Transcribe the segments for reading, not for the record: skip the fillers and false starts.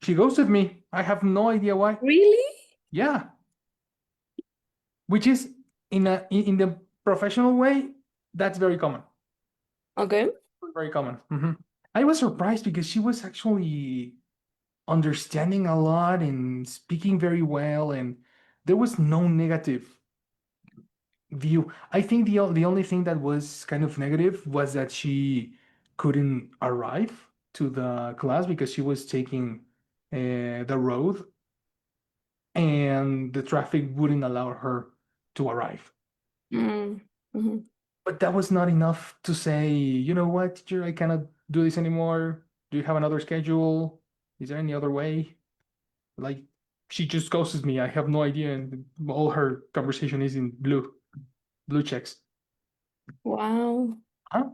She ghosted me. I have no idea why. Really? Yeah. Which is in the professional way, that's very common. Okay. Very common. I was surprised because she was actually understanding a lot and speaking very well, and there was no negative view. I think the only thing that was kind of negative was that she couldn't arrive to the class because she was taking the road and the traffic wouldn't allow her to arrive. Mm-hmm. But that was not enough to say, you know what, teacher, I cannot do this anymore. Do you have another schedule? Is there any other way? Like, she just ghosts me. I have no idea, and all her conversation is in blue checks. Wow. Huh?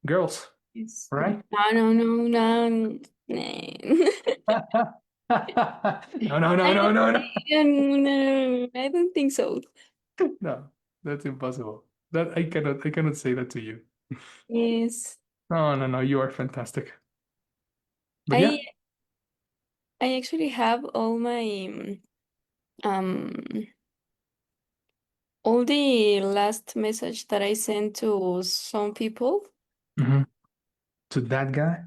Girls, Yes. right? No, no, no, no. Nah. No, no, no, I no, don't no, no. think, no, I don't think so. No, that's impossible. That I cannot say that to you. Yes. No, no, no, you are fantastic. But I yeah. I actually have um all the last message that I sent to some people. Mhm. To that guy.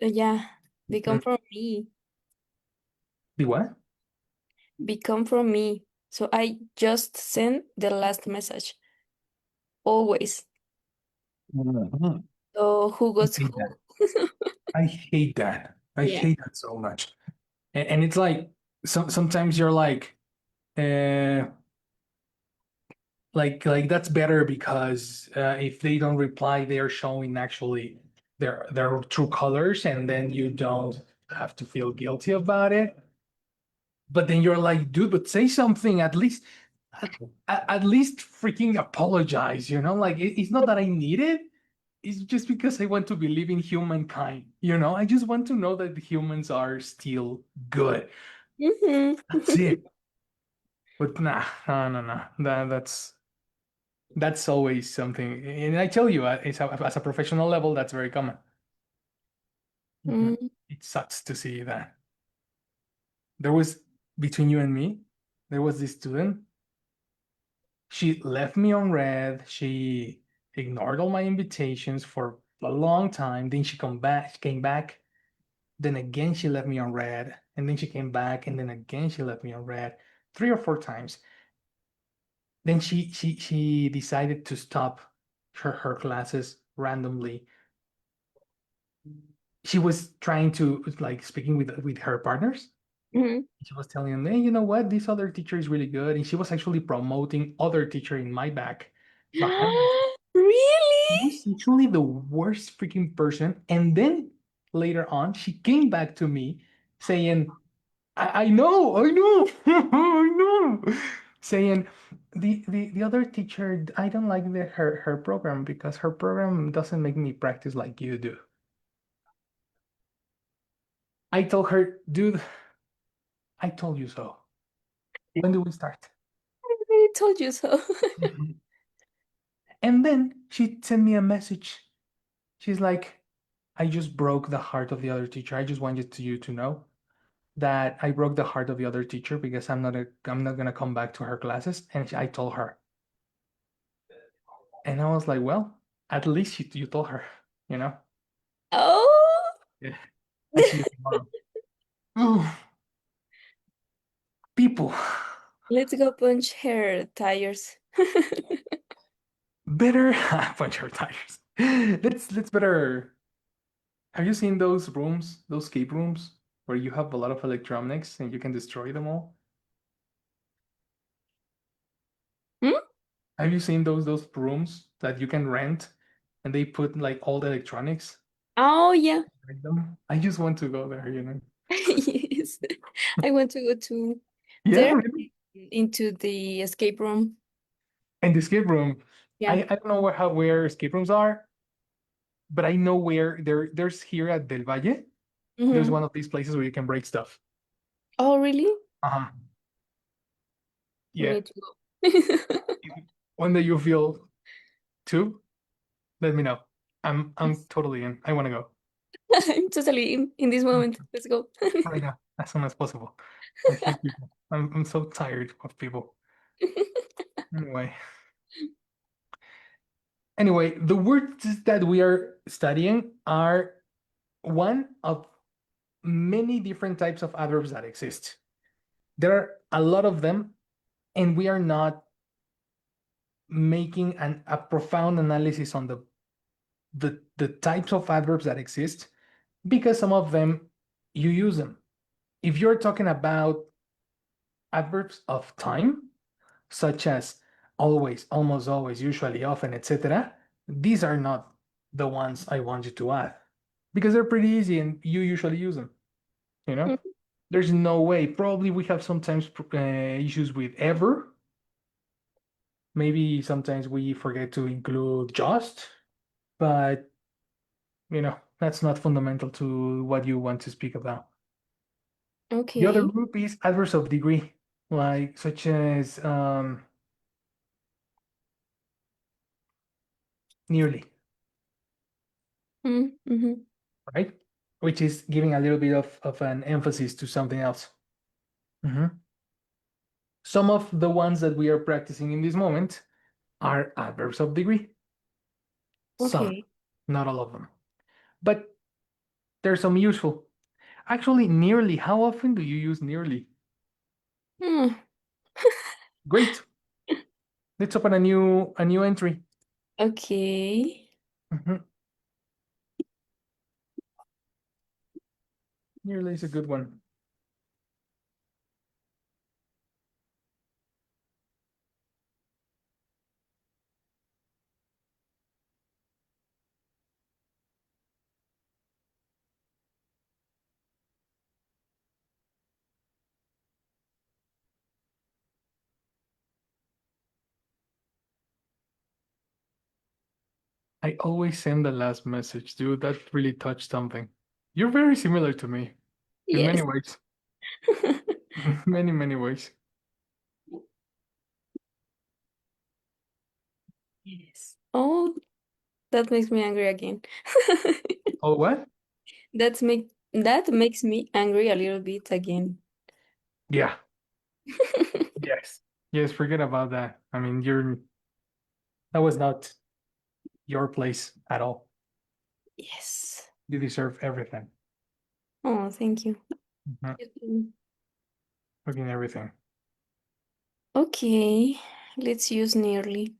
Yeah, they come Mhm. from me. The what? Become from me. So I just send the last message always. Mhm. So who I goes hate that. who? I hate that. I Yeah. hate that so much. And it's like sometimes you're uh like that's better because if they don't reply, they are showing actually their true colors, and then you don't have to feel guilty about it. But then you're like, dude, but say something at least. At least freaking apologize, you know? Like it's not that I need it. It's just because I want to believe in humankind, you know? I just want to know that humans are still good. That's Mm-hmm. it. But nah, no, no, no. That's always something. And I tell you, as a professional level, that's very common. Mhm. Mm-hmm. It sucks to see that. There was, between you and me, there was this student. She left me on red. She ignored all my invitations for a long time. Then came back. Then again, she left me on red. And then she came back. And then again, she left me on red 3 or 4 times. Then she decided to stop her classes randomly. She was trying to like speaking with her partners. Mm-hmm. She was telling them, hey, you know what? This other teacher is really good. And she was actually promoting other teacher in my back behind me. She Really? was actually the worst freaking person. And then later on, she came back to me saying, I know, I know, I know. Saying the other teacher, I don't like her program because her program doesn't make me practice like you do. I told her, dude, I told you so. When do we start? I told you so. Mhm. And then she sent me a message. She's like, I just broke the heart of the other teacher. I just wanted you to know that I broke the heart of the other teacher because I'm not gonna come back to her classes. And I told her, and I was like, well, at least you told her, you know. Oh, Yeah. I see you tomorrow. Ooh, people, let's go punch her tires. better punch her tires. Let's better. Have you seen those rooms, those escape rooms, where you have a lot of electronics and you can destroy them all? Hmm? Have you seen those rooms that you can rent and they put like all the electronics? Oh, yeah. Like them? I just want to go there, you know. Yes. I want to go to Yeah, there really. into the escape room. And the escape room, Yeah. I don't know where escape rooms are, but I know where there's here at Del Valle. There's Mm-hmm. one of these places where you can break stuff. Oh, really? Uh-huh. We Yeah. need to go. One that you feel too, let me know. I'm totally in. I want to go. I'm totally in this moment. Let's go. Right now, as soon as possible. I hate people. I'm so tired of people. Anyway. Anyway, the words that we are studying are one of many different types of adverbs that exist. There are a lot of them, and we are not making a profound analysis on the types of adverbs that exist because some of them you use them. If you're talking about adverbs of time, such as always, almost always, usually, often, etc., these are not the ones I want you to add because they're pretty easy and you usually use them. You know, there's no way. Probably we have sometimes issues with ever. Maybe sometimes we forget to include just, but that's not fundamental to what you want to speak about. The other Okay. group is adverbs of degree, like such as nearly, Mm-hmm. right? Which is giving a little bit of an emphasis to something else. Mhm. Some of the ones that we are practicing in this moment are adverbs of degree. Some, Okay. not all of them. But there's some useful. Actually, nearly. How often do you use nearly? Hmm. Great. Let's open a new entry. Okay. Mhm. Nearly is a good one. I always send the last message, dude. That really touched something. You're very similar to me in many Yes. ways. Many, many ways. Yes. Oh, that makes me angry again. Oh, what? That makes me angry a little bit again. Yeah. Yes. Yes, forget about that. I mean, that was not your place at all. Yes. You deserve everything. Oh, thank you. Mhm. You too. Fucking everything. Okay, let's use nearly.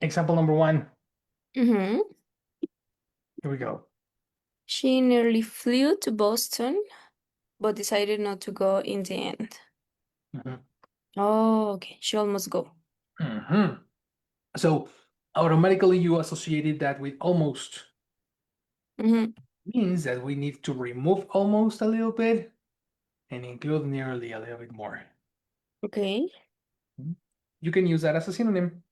Example number one. Mm-hmm. Here we go. She nearly flew to Boston, but decided not to go in the end. Mhm. Oh, okay. She almost go. Mhm. So automatically you associated that with almost. Mm-hmm. Means that we need to remove almost a little bit and include nearly a little bit more. Okay. Mhm. You can use that as a synonym.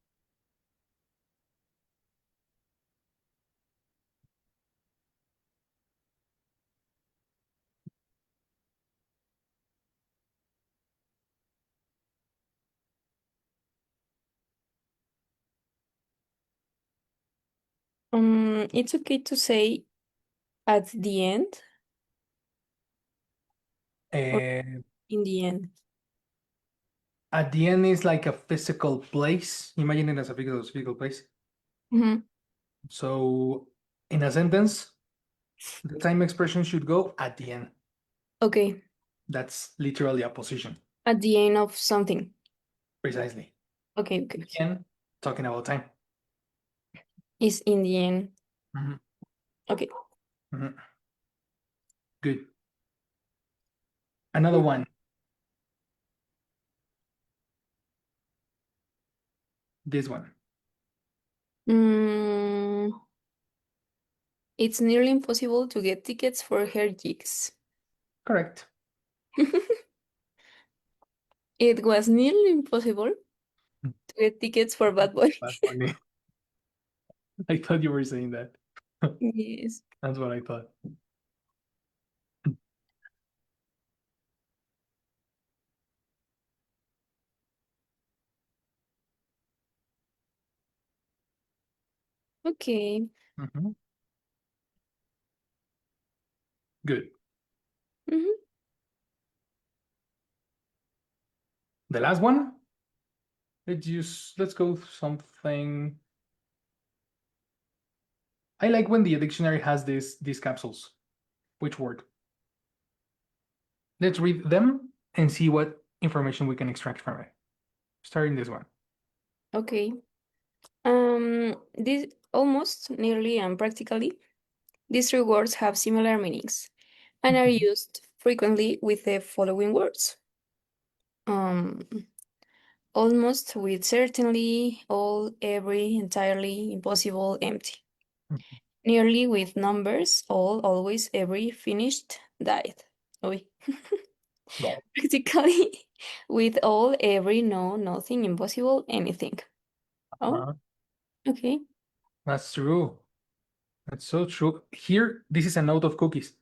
It's okay to say at the end or And in the end. at the end is like a physical place. Imagine it as a physical place. Mm-hmm. So in a sentence, the time expression should go at the end. Okay. That's literally a position. At the end of something. Precisely. Okay, okay, The okay. end, talking about time. Is in the end. Mhm. Okay. Mhm. Good. Another one. This one. Mm, it's nearly impossible to get tickets for her gigs. Correct. It was nearly impossible to get tickets for Bad Boy. That's funny. I thought you were saying that. Yes. That's what I thought. Okay. Mhm. Good. Mhm. The last one. Let's go something. I like when the dictionary has these capsules. Which word? Let's read them and see what information we can extract from it. Starting this one. Okay. This almost, nearly, and practically, these three words have similar meanings and are Mhm. used frequently with the following words. Um, Almost, with, certainly, all, every, entirely, impossible, empty. Nearly, with, numbers, all, always, every, finished, died. Oy. No. Practically, with, all, every, no, nothing, impossible, anything. Oh, Uh, okay. that's true. That's so true. Here, this is a note of cookies.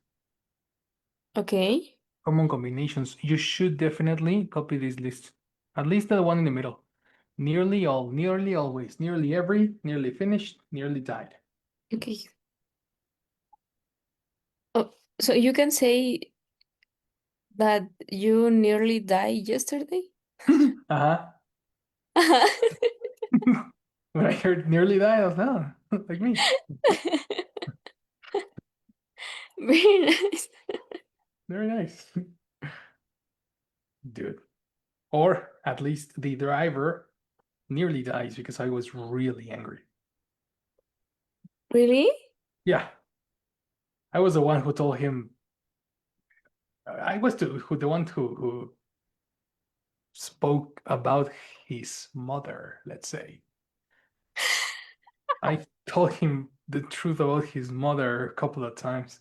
Okay. Common combinations. You should definitely copy this list. At least the one in the middle. Nearly all, nearly always, nearly every, nearly finished, nearly died. Okay. Oh, so you can say that you nearly died yesterday? Uh-huh. When I heard nearly died, I was like me. Very nice. Very nice. Dude. Or at least the driver nearly dies because I was really angry. Really? Yeah, I was the one who told him. I was the one who spoke about his mother, let's say. I told him the truth about his mother a couple of times.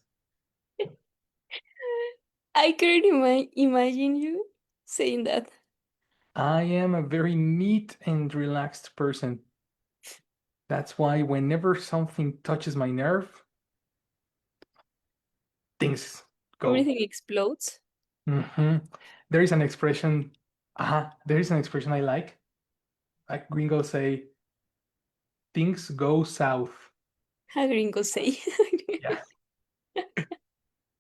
I couldn't imagine you saying that. I am a very neat and relaxed person. That's why whenever something touches my nerve, things go. Everything explodes. Mhm. There is an expression, there is an expression I like. Like gringos say, things go south. How gringos say. Yeah.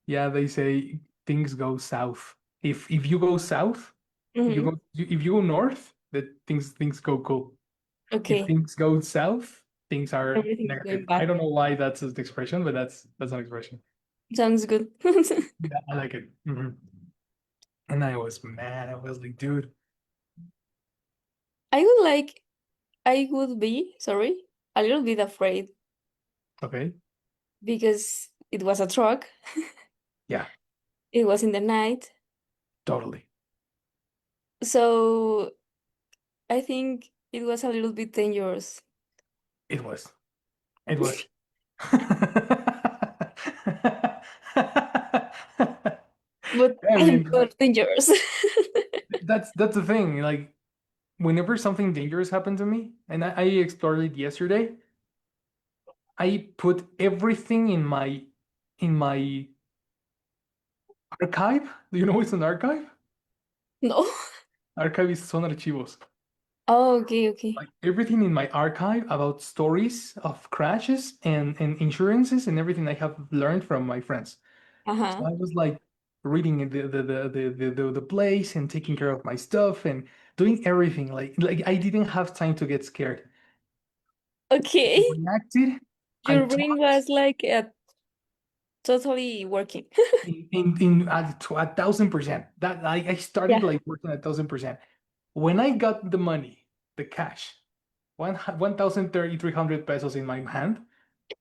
Yeah, they say things go south. If you go south, Mhm. if you go north, that things go cool. If Okay. things go south, things are Everything is going negative. I bad. don't know why that's an expression, but that's an expression. Sounds good. Yeah, I like it. And I was mad. I was like, dude, I would like, I would be, sorry, a little bit afraid okay, because it was a truck. yeah, It was in the night. totally. So I think it was a little bit dangerous. It was. It was. But I I'm mean, not dangerous. that's the thing. Like, whenever something dangerous happened to me, and I explored it yesterday, I put everything in my archive. Do you know what's an archive? No. Archive son archivos. Oh, okay, okay. Like everything in my archive about stories of crashes and insurances and everything I have learned from my friends. So Uh-huh. I was like reading the place and taking care of my stuff and doing everything. Like I didn't have time to get scared. Okay. I reacted. I Your brain talked was like totally working. to 1,000%. That I started Yeah. like working 1,000%. When I got the money, the cash, 1,300 pesos in my hand,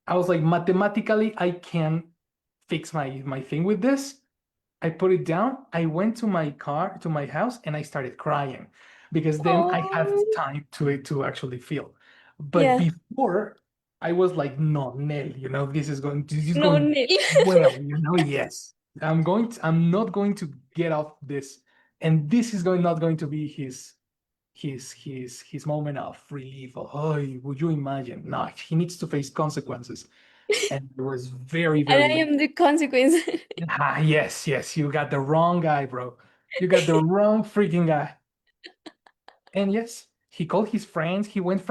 I was like, mathematically, I can fix my thing with this. I put it down. I went to my car, to my house, and I started crying because then I had Oh, time to actually feel. But yeah. before, I was like, no, Nell, this is No, going Neil. well, yes. I'm not going to get off this. And this is not going to be his moment of relief. Oh, would you imagine? No, he needs to face consequences. And it was very, And I very am the consequence. yes, yes, you got the wrong guy, bro. You got the wrong freaking guy. And yes, he called his friends. He went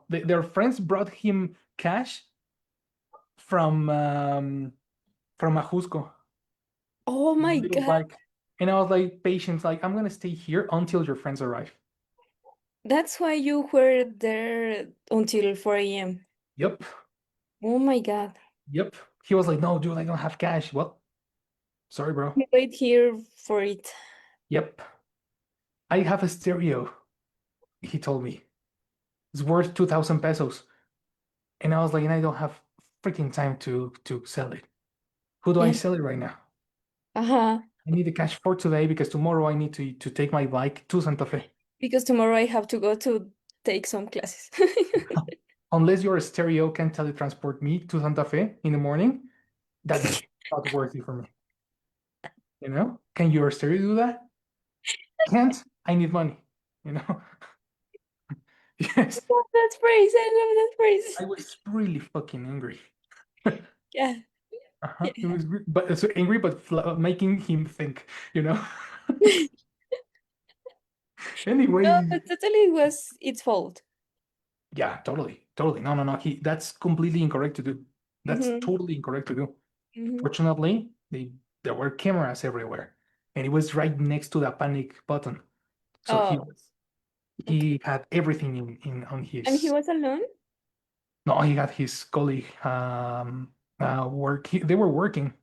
their friends brought him cash from from Ajusco, Oh my little God. bike. And I was like, patient, like, I'm gonna stay here until your friends arrive. That's why you were there until 4 a.m. Yep, Oh my God. yep. He was like, no, dude, I don't have cash. Well, sorry, bro. You wait here for it. Yep. I have a stereo, he told me. It's worth 2,000 pesos. And I was like, and I don't have freaking time to sell it. Who do I Yeah. sell it right now? Uh-huh. I need the cash for today because tomorrow I need to take my bike to Santa Fe. Because tomorrow I have to go to take some classes. Unless your stereo can teletransport me to Santa Fe in the morning, that's not worthy for me. You know? Can your stereo do that? Can't. I need money. You know? I Yes. love that phrase. I love that I phrase. was really fucking angry. Yeah. Uh-huh. It Yeah. was but so angry, but making him think, you know? No, Anyway, but totally it was its fault. yeah, totally, totally. No, no, no. That's completely incorrect to do. That's Mm-hmm. totally incorrect to do. Mm-hmm. Fortunately, there were cameras everywhere, and it was right next to the panic button. So Oh, okay. he had everything in on And he his. was alone? No, he had his colleague work. They were working.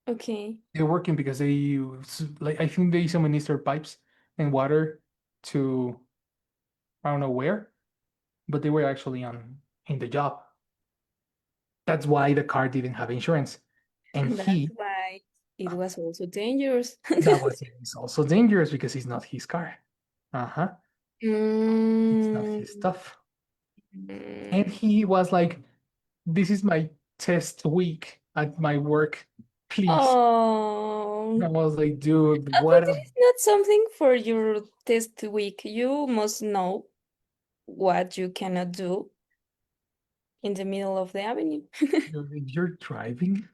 Okay. They were working because they use, like, I think they used to minister pipes and water to, I don't know where, but they were actually on in the job. That's why the car didn't have insurance. And That's he, why it was also dangerous. that was it's also dangerous because it's not his car. Uh-huh. It's not Mm, his stuff. And mm. he was like, this is my test week at my work. Please. Oh. I was like, dude, But what it a is not something for your test week. You must know what you cannot do in the middle of the avenue. if you're driving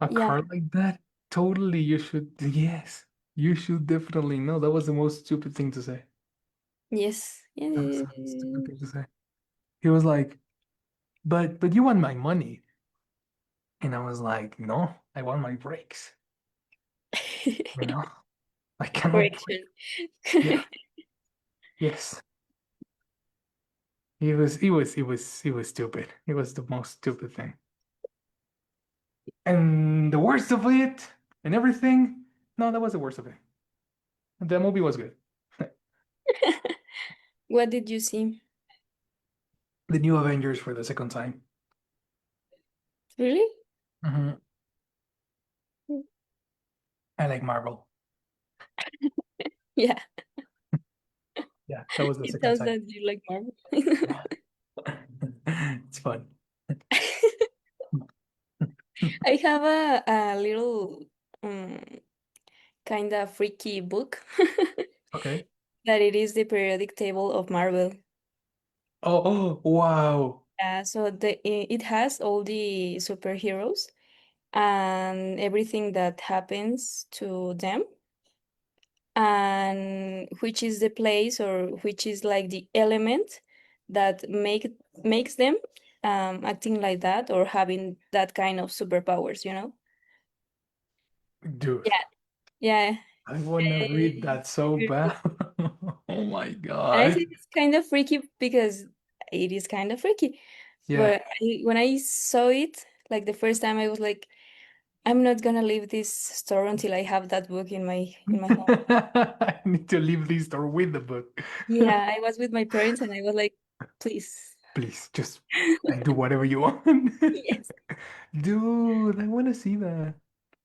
a Yeah. car like that, totally you should, yes. You should definitely know. That was the most stupid thing to say. Yes. That was Yeah. the most stupid thing to say. He was like, but you want my money. And I was like, no, I want my brakes. You know, I cannot. Correction. Yeah, yes. He was stupid. It was the most stupid thing. And the worst of it and everything. No, that was the worst of it. The movie was good. What did you see? The new Avengers for the second time. Really? Mhm. I like Marvel. Yeah. Yeah, that was the It second sounds time. that you like Marvel. Yeah. It's fun. I have a little kind of freaky book Okay. that it is the periodic table of Marvel. Oh, wow. So it has all the superheroes and everything that happens to them, and which is the place or which is like the element that makes them acting like that or having that kind of superpowers, you know? Dude, Yeah, yeah. I want to read that so bad. Oh my And I God. think it's kind of freaky because it is kind of freaky. Yeah. But when I saw it, like the first time, I was like, I'm not gonna leave this store until I have that book in my home. I need to leave this store with the book. Yeah, I was with my parents and I was like, please. Please, just do whatever you want. Yes. Dude, I want to see that.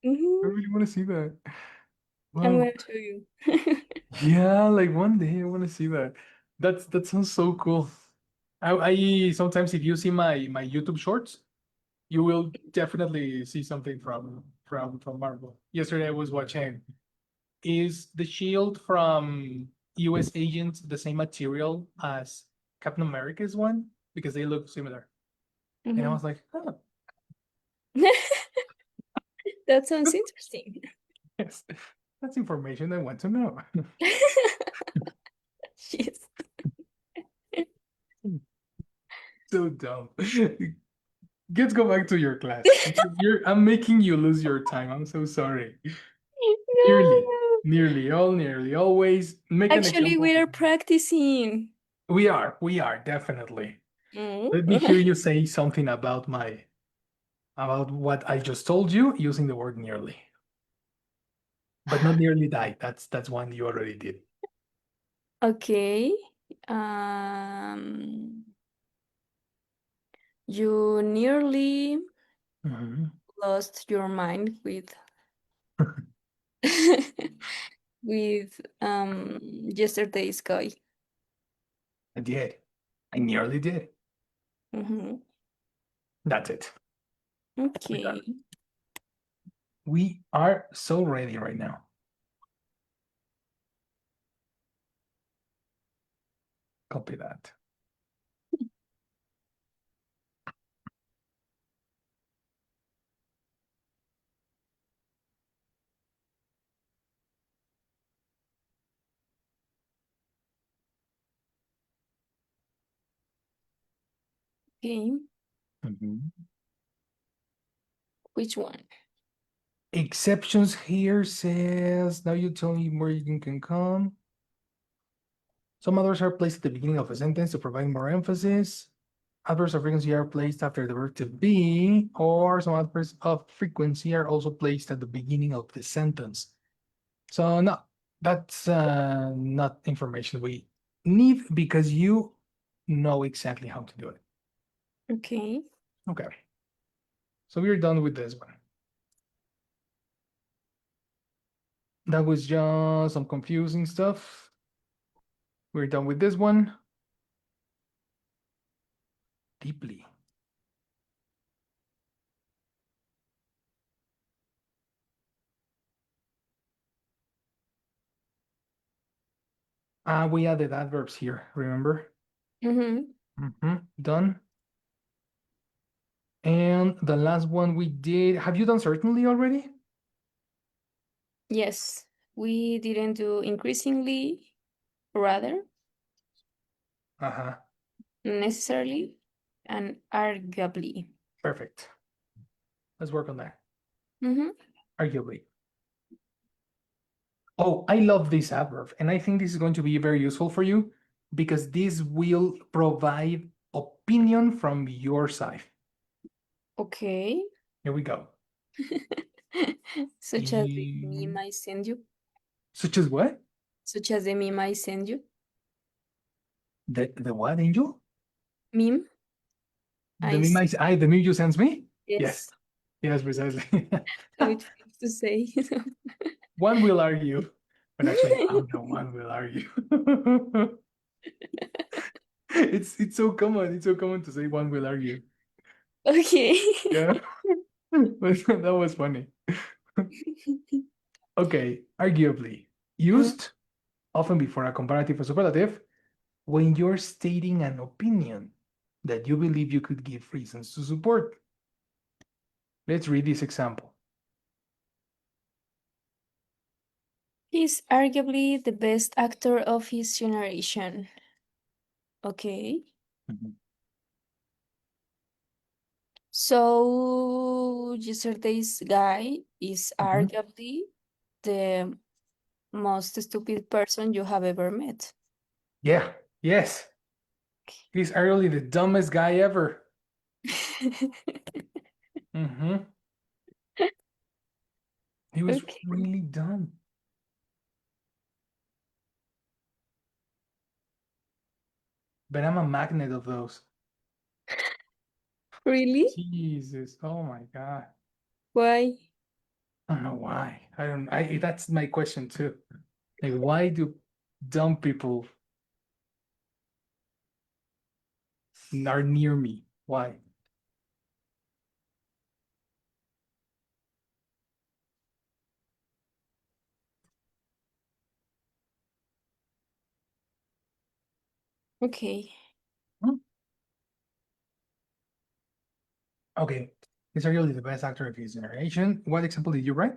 I Hmm. really want to see that. I'm Wow. gonna show you. Yeah, like one day I want to see that. That sounds so cool. I sometimes if you see my YouTube shorts, you will definitely see something from Marvel. Yesterday I was watching. Is the shield from US Agents the same material as Captain America's one? Because they look similar. And I Hmm. was like, oh, That sounds interesting. yes, that's information I want to know. Yes. So dumb. Let's go back to your class. I'm making you lose your time. I'm so sorry. Nearly, No. nearly, always make an Actually, example. we are practicing. We are definitely. Mm. Let me hear you say something about what I just told you using the word nearly. But not nearly die. That's one you already did. Okay. Um, you nearly Mhm. lost your mind with with yesterday's guy. I did. I nearly did. Mhm. That's it. We're done. Okay. We are so ready right now. Copy that. Okay. Mhm. Which one? Exceptions here says, now you tell me where you can come. Some others are placed at the beginning of a sentence to provide more emphasis. Adverbs of frequency are placed after the verb to be, or some adverbs of frequency are also placed at the beginning of the sentence. So no, that's not information we need because you know exactly how to do it. Okay. Okay. So we're done with this one. That was just some confusing stuff. We're done with this one. Deeply. We added adverbs here, remember? Mm-hmm. Done. And the last one we did, have you done certainly already? Yes. We didn't do increasingly, rather, Uh-huh. necessarily, and arguably. Perfect. Let's work on that. Mm-hmm. Arguably. Oh, I love this adverb, and I think this is going to be very useful for you because this will provide opinion from your side. Okay. Here we go. Such as the meme I send you. Such as what? Such as the meme I send you. The what, Angel? Meme The I meme send. the meme you sent me? Yes. Yes. Yes, precisely. So it feels to say. One will argue, but actually, I'm the one will argue. It's so common. It's so common to say one will argue. Okay. Yeah, but that was funny. Okay, arguably used often before a comparative or superlative when you're stating an opinion that you believe you could give reasons to support. Let's read this example. He's arguably the best actor of his generation. Okay. Mhm. So yesterday's guy is Mhm. arguably the most stupid person you have ever met. Yeah, yes, he's arguably the dumbest guy ever. Hmm. He was Okay. really dumb. But I'm a magnet of those. Really? Jesus, oh my God. Why? I don't know why. I don't, that's my question too. Like, why do dumb people are near me? Why? Okay. Hmm? Okay. He's arguably the best actor of his generation. What example did you write?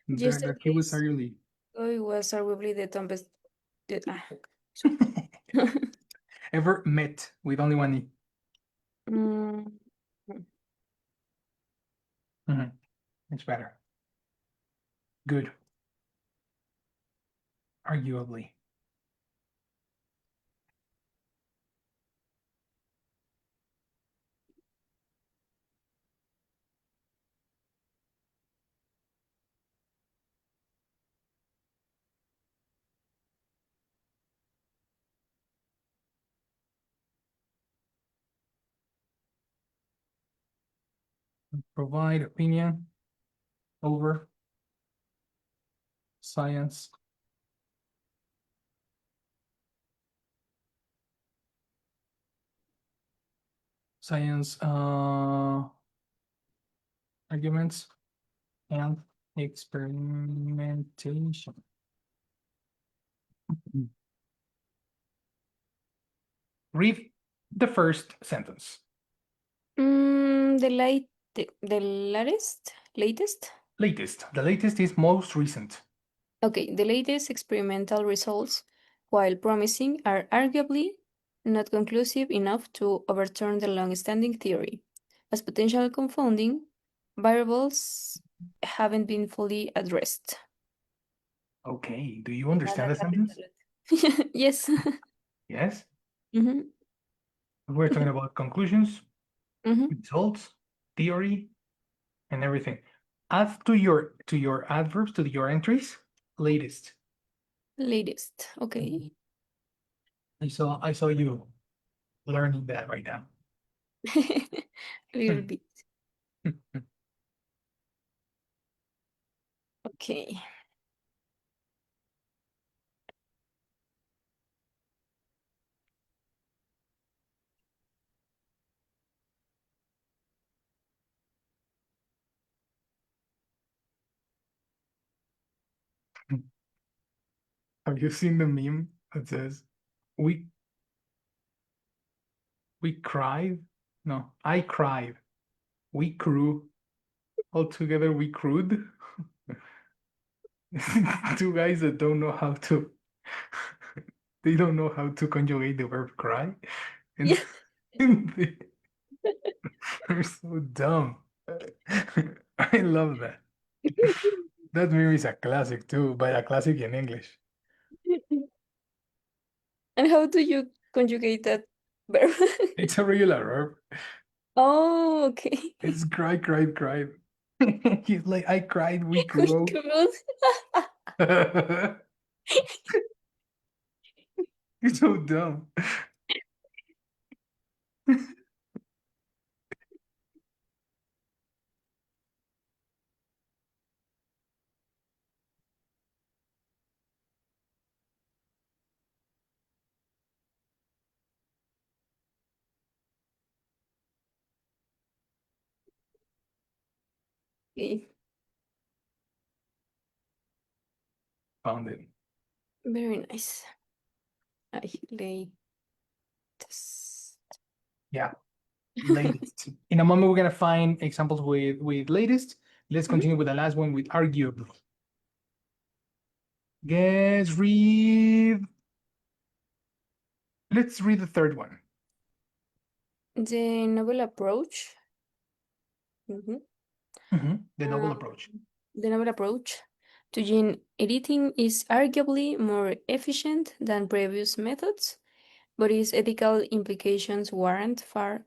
That he was Yesterday's arguably guy was arguably the dumbest. ever met with only one E. Mm, It's better. Good. Arguably. Provide opinion over science. Science arguments and experimentation. Read the first sentence. The latest? Latest. The latest is most recent. Okay, the latest experimental results, while promising, are arguably not conclusive enough to overturn the long-standing theory, as potential confounding variables haven't been fully addressed. Okay. Do you understand the sentence? Yes. Yes. Mm-hmm. We're talking about conclusions, Mm-hmm. results, theory, and everything. Add to your adverbs, to your entries, latest. Latest. Okay. I saw you learning that right now. A little bit. Okay. Have you seen the meme that says we cried? No, I cried. We crew. All together we crewed. Two guys that don't know how to they don't know how to conjugate the verb cry. And, Yeah. and they're so dumb. I love that. That meme is a classic too, but a classic in English. And how do you conjugate that verb? It's a regular verb. Oh, okay. It's cry, cried, cried. He's like, I cried, we We crow. could. You're so dumb. Okay. Found it. Very nice. I latest. Yeah, latest. In a moment, we're gonna find examples with latest. Let's Mhm. continue with the last one with arguably. Let's read. Let's read the third one. The novel approach. Mhm. The novel approach. The novel approach to gene editing is arguably more efficient than previous methods, but its ethical implications warrant far.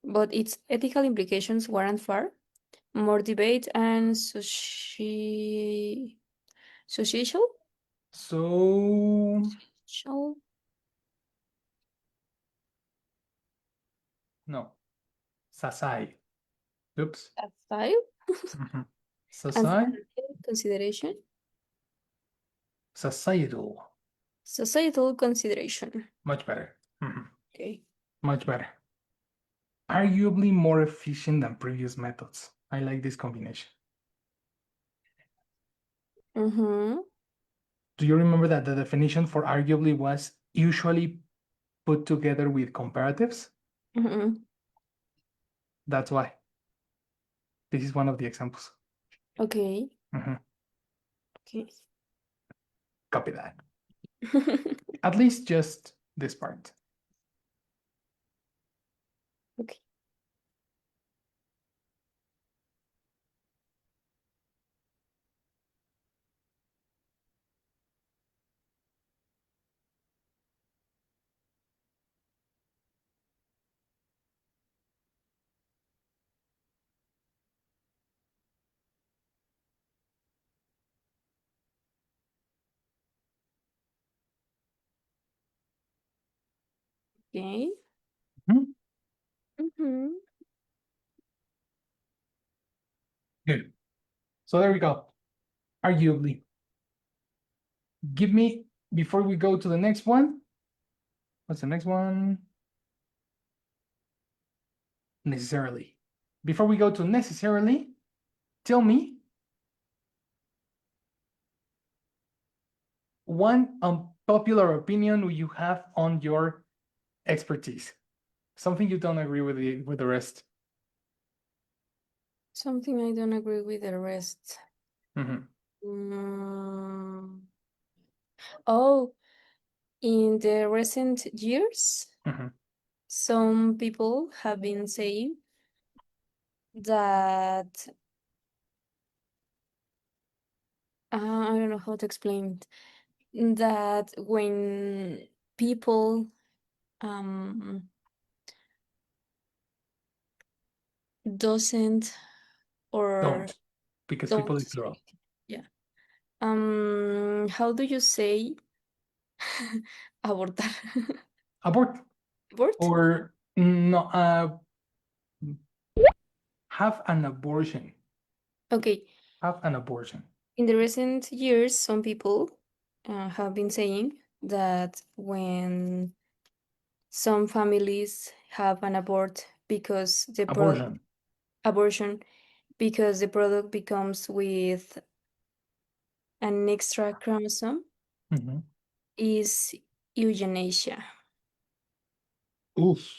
But its ethical implications warrant far more debate and social. So Social no, Sasai. Oops. style Mhm. and Sasai. consideration. Societal. Societal consideration. Much better. Okay. Much better. Arguably more efficient than previous methods. I like this combination. Mm-hmm. Do you remember that the definition for arguably was usually put together with comparatives? Mm-hmm. That's why. This is one of the examples. Okay. Mhm. Okay. Copy that. At least just this part. Okay. Okay. Mhm. Mm-hmm. Good. So there we go. Arguably. Give me, before we go to the next one, what's the next one? Necessarily. Before we go to necessarily, tell me one unpopular opinion you have on your expertise. Something you don't agree with the rest. Something I don't agree with the rest. Mhm. Mm. Oh, in the recent years, Mhm. some people have been saying that I don't know how to explain it, that when people doesn't or Don't, because people don't, is plural. yeah. How do you say abortar? Abort Abort? or no, have an abortion. Okay. Have an abortion. In the recent years, some people have been saying that when some families have an Abortion. abortion because the product becomes with an extra chromosome Mhm. is euthanasia. Oof.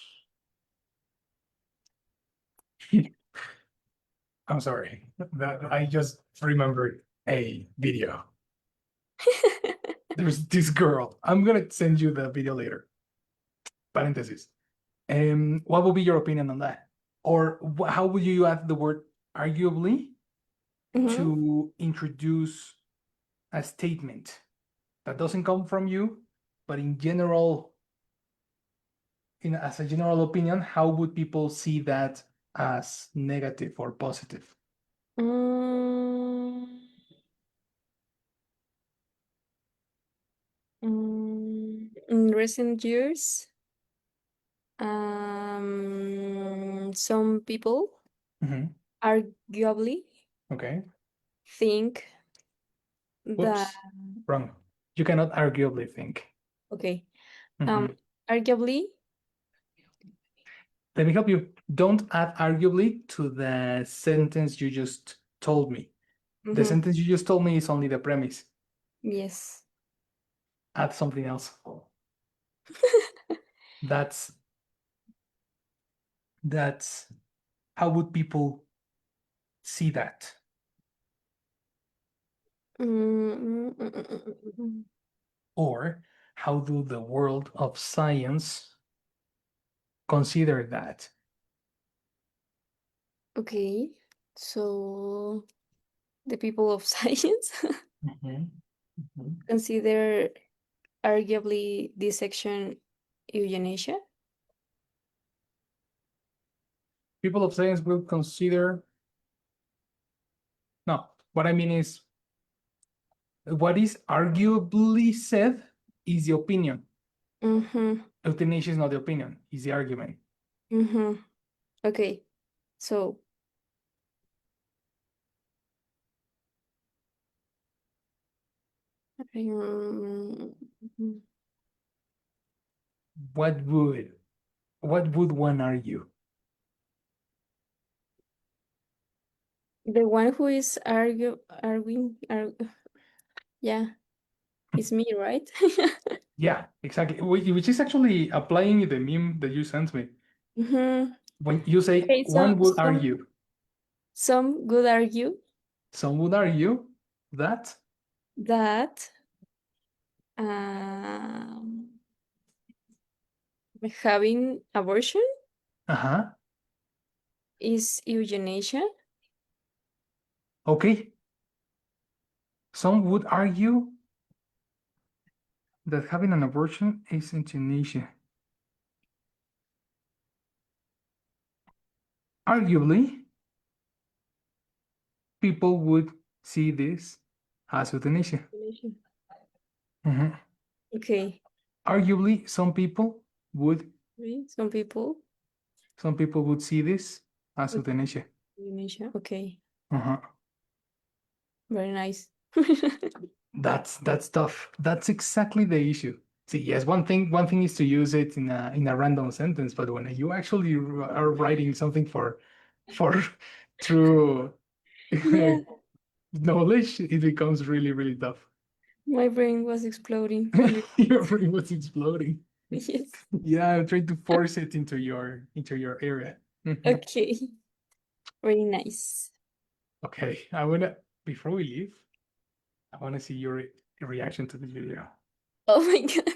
I'm sorry. That I just remembered a video. There's this girl. I'm gonna send you the video later. Parenthesis. What would be your opinion on that? Or how would you add the word arguably Mhm. to introduce a statement that doesn't come from you, but in general, as a general opinion, how would people see that as negative or positive? Mm, in recent years, some people Mhm. arguably Okay. think that Whoops. Wrong. You cannot arguably think. okay, Mhm. arguably, Let me help you. Don't add arguably to the sentence you just told me. The mhm, sentence you just told me is only the premise. yes. Add something else. That's that's how would people see that? Mm. Or how do the world of science consider that? Okay, so the people of science Mhm. Mhm. consider arguably this section euthanasia. People of science will consider. No, what I mean is what is arguably said is the opinion. Mm-hmm. Euthanasia is not the opinion, it's the argument. Mm-hmm. Okay, so mm, What would what would one argue? the one who is yeah, it's me, right? Yeah, exactly. Which is actually applying the meme that you sent me. Mm-hmm. When you say Okay, one would argue, some would argue some would argue that that having abortion uh-huh, is euthanasia. okay. Some would argue that having an abortion is euthanasia. Arguably, people would see this as euthanasia. Euthanasia. Mhm. Okay. Arguably, some people would Some people. Some people would see this as euthanasia. Indonesia. Okay. Uh-huh. Very nice. That's tough. That's exactly the issue. See, yes, one thing is to use it in a random sentence, but when you actually are writing something for true Yeah, knowledge, it becomes really, really tough. my brain was exploding a little. Your brain was exploding. Yes. Yeah, I'm trying to force it into your area. Mhm. Okay. Very nice. Okay, I wanna before we leave, I wanna see your reaction to this video. Oh my God.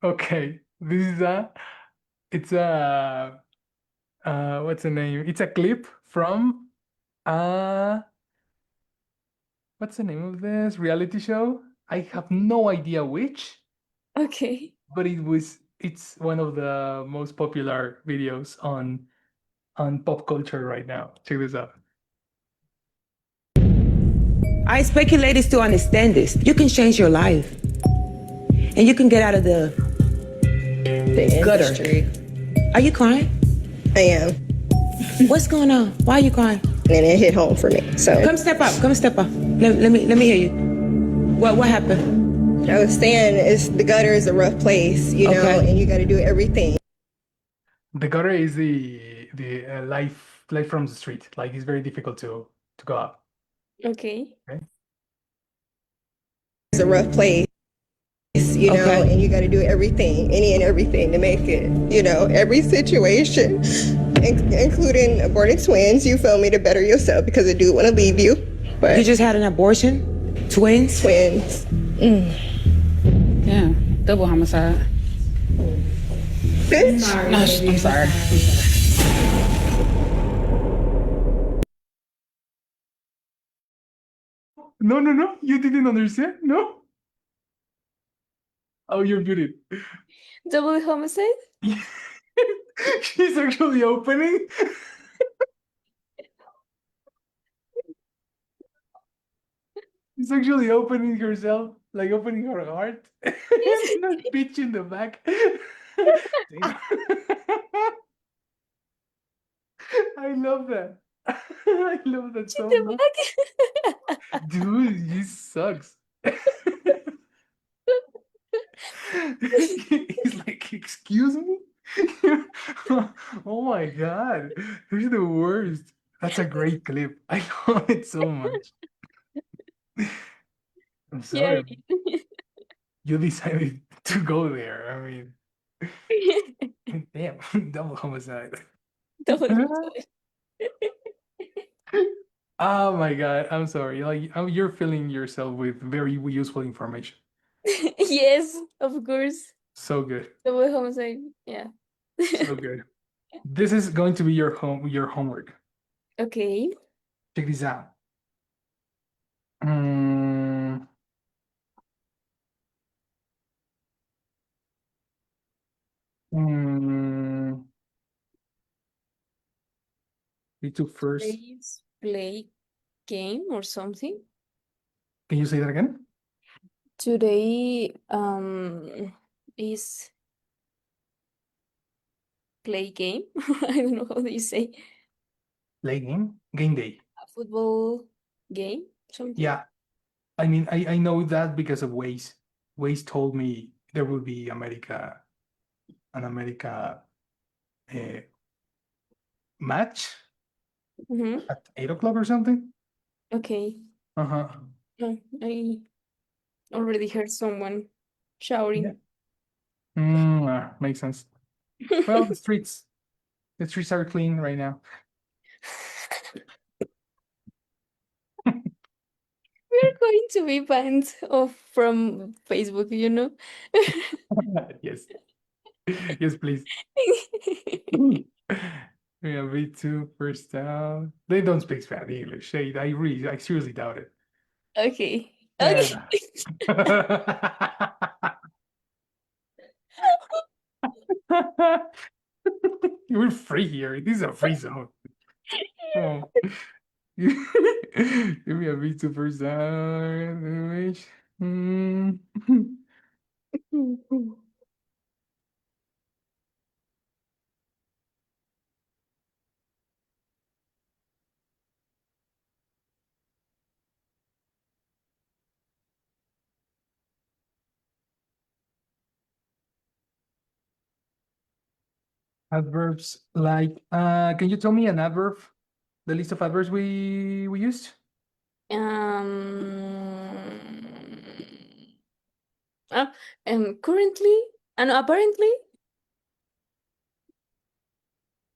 Okay, this is it's a what's the name? It's a clip from uh what's the name of this reality show? I have no idea which, Okay. but it's one of the most popular videos on pop culture right now. Check this out. I expect you ladies to understand this. You can change your life. And you can get out of the gutter. Industry. Are you crying? I am. What's going on? Why are you crying? And it hit home for me. So Come step up. Come step up. Let me hear you. What happened? I was saying the gutter is a rough place, Okay. and you got to do everything. The gutter is the life from the street. Like it's very difficult to go up. Okay. Okay. It's a rough place, Okay. and you got to do everything, any and everything to make it, every situation, including aborted twins, you feel me, to better yourself because a dude want to leave you. But You just had an abortion? Twins? twins. Yeah, double homicide. Bitch. No, I'm sorry. No. You didn't understand? No? Oh, you're muted. Double homicide? She's actually opening. She's actually opening herself, like opening her heart. And Yes. a bitch in the back. Damn. I love that. I love that so The much. back. Dude, this sucks. He's like, excuse me? Oh my God. You're the worst. That's a great clip. I love it so much. I'm Yeah. sorry. You decided to go there. I mean, damn, double homicide. Double homicide. Oh my God, I'm sorry. Like you're filling yourself with very useful information. Yes, of course. So good, Double homicide. Yeah. so good. This is going to be your homework. Okay. Check this out. Mm, mm, we took first. Please play game or something. Can you say that again? Today is play game. I don't know how do you say Play game day. a football game, something. Yeah, I mean, I know that because of Waze. Waze told me there will be an America uh, match Mm-hmm. at 8 o'clock or something. Okay. Uh-huh. I already heard someone Yeah. shouting. Makes sense. Well, the streets are clean right now. We're going to be banned from Facebook, you know? Yes. Yes, please. Yeah, me too. First down. They don't speak Spanish English. I seriously doubt it. Okay. Okay. Yeah. We're free here. This is a free zone. Oh. Give me a V2 first image. Adverbs like, can you tell me an adverb? The list of adverbs we used? Currently, and apparently,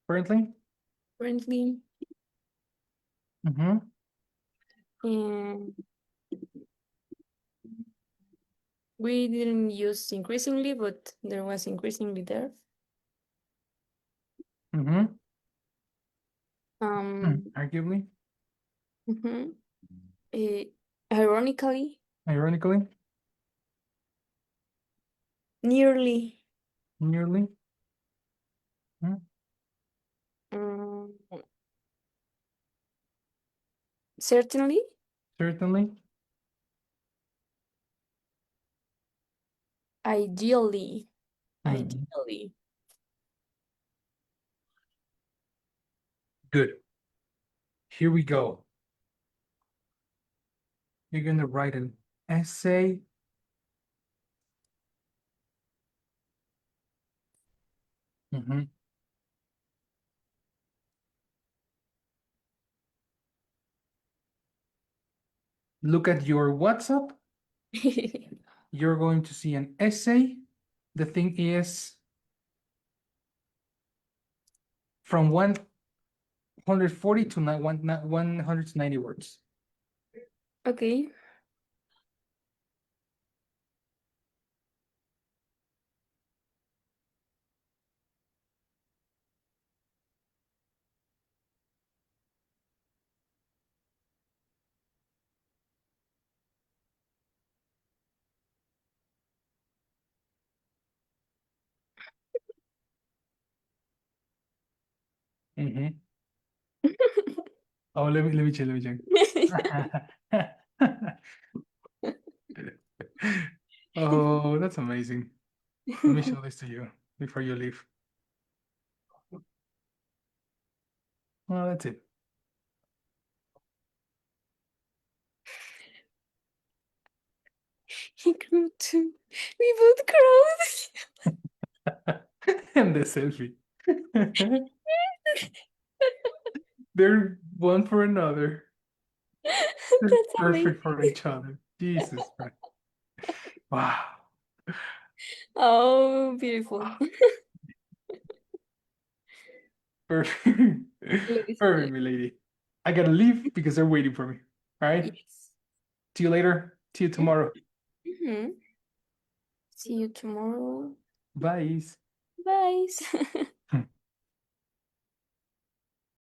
Currently? currently, Mm-hmm. and we didn't use increasingly, but there was increasingly there. Mm-hmm. Um, Arguably? mhm. Ironically, Ironically? nearly, Nearly? um, certainly, Certainly? ideally, Hmm. ideally. Good. Here we go. You're going to write an essay. Mm-hmm. Look at your WhatsApp. You're going to see an essay. The thing is from 140 to 190 words. Okay. Mm-hmm. Oh, let me check. Oh, that's amazing. Let me show this to you before you leave. Well, that's it. He grew too. We both cried. And the selfie. They're one for another. They're That's perfect for amazing. each other. Jesus Christ. Wow. Oh, beautiful. Perfect. Ladies. Perfect, my lady. I gotta leave because they're waiting for me. All right. Yes. See you later. See you tomorrow. Mm-hmm. See you tomorrow. Bye. Bye.